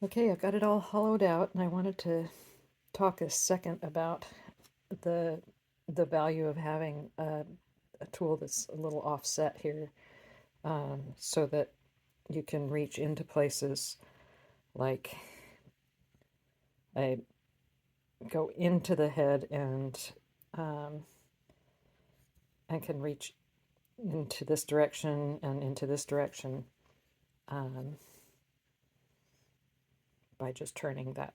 Okay, I've got it all hollowed out, and I wanted to talk a second about the the value of having a tool that's a little offset here, so that you can reach into places like I go into the head um, and can reach into this direction and into this direction um, by just turning that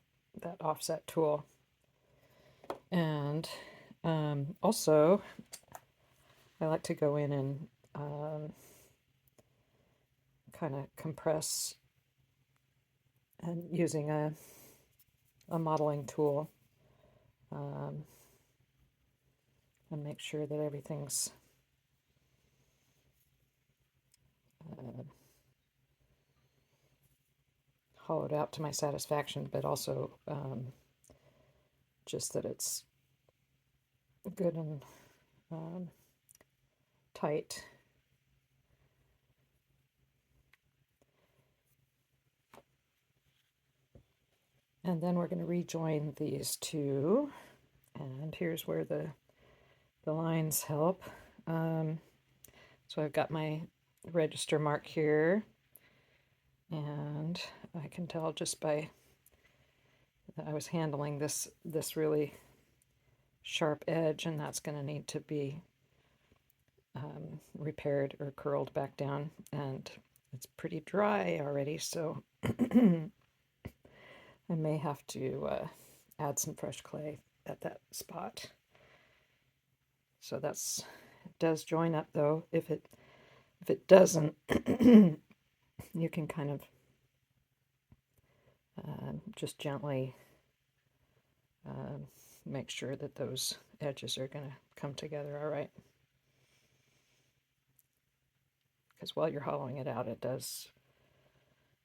offset tool. And also, I like to go in and kind of compress and using a modeling tool um, and make sure that everything's uh, hollowed out to my satisfaction, but also just that it's good and um, tight. And then we're going to rejoin these two, and here's where the lines help. So I've got my register mark here, and I can tell just by I was handling this really sharp edge, and that's going to need to be repaired or curled back down, and it's pretty dry already, so I may have to add some fresh clay at that spot. So that's, it does join up though. If it doesn't, you can kind of just gently make sure that those edges are going to come together all right. Because while you're hollowing it out, it does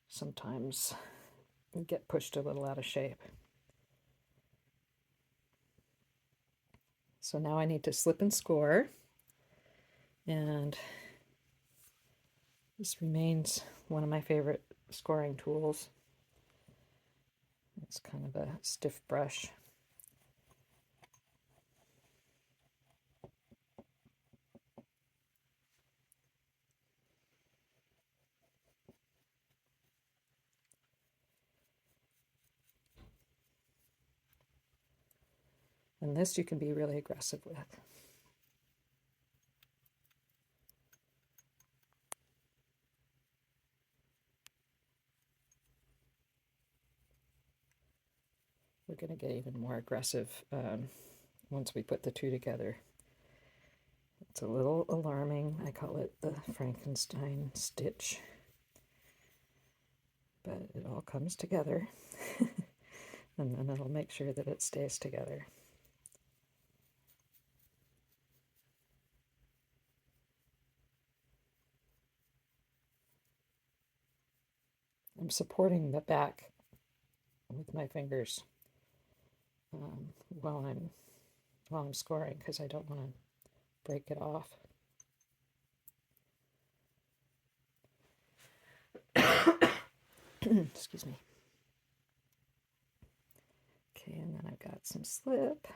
sometimes get pushed a little out of shape. So now I need to slip and score, and this remains one of my favorite scoring tools. It's kind of a stiff brush. And this you can be really aggressive with. We're going to get even more aggressive once we put the two together. It's a little alarming. I call it the Frankenstein stitch. But it all comes together. And then it'll make sure that it stays together. I'm supporting the back with my fingers while I'm scoring, because I don't want to break it off. Excuse me. Okay, and then I've got some slip.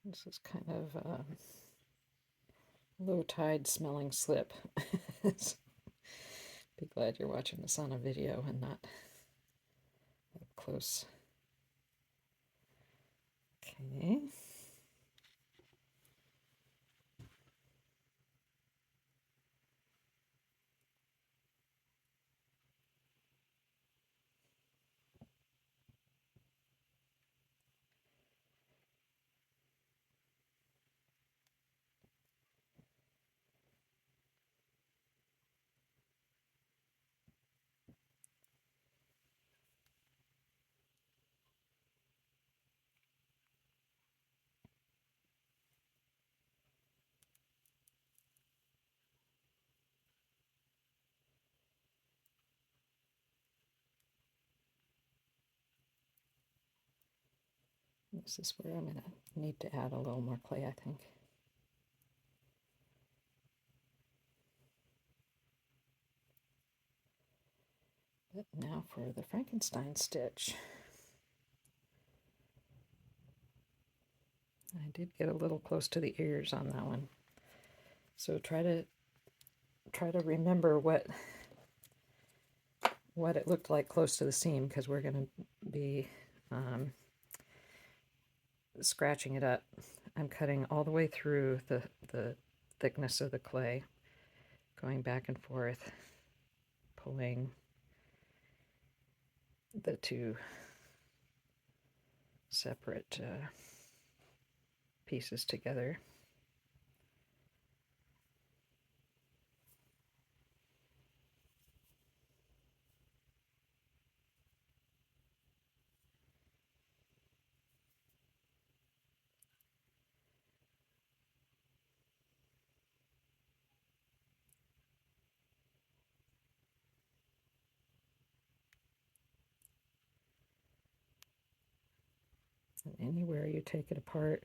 This is kind of low tide smelling slip. Be glad you're watching this on a video and not up close. Okay. This is where I'm going to need to add a little more clay, I think. But now for the Frankenstein stitch. I did get a little close to the ears on that one. So try to remember what it looked like close to the seam, because we're going to be scratching it up. I'm cutting all the way through the thickness of the clay, going back and forth, pulling the two separate pieces together. And anywhere you take it apart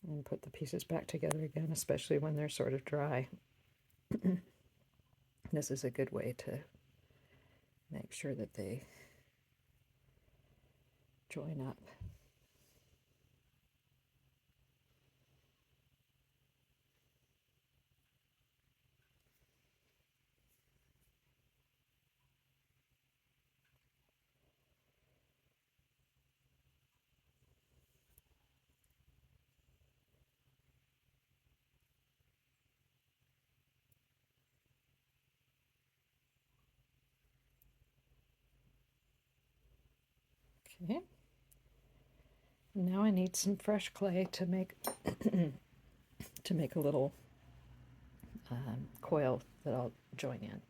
and put the pieces back together again, especially when they're sort of dry, this is a good way to make sure that they join up. Okay. Now I need some fresh clay to make to make a little coil that I'll join in.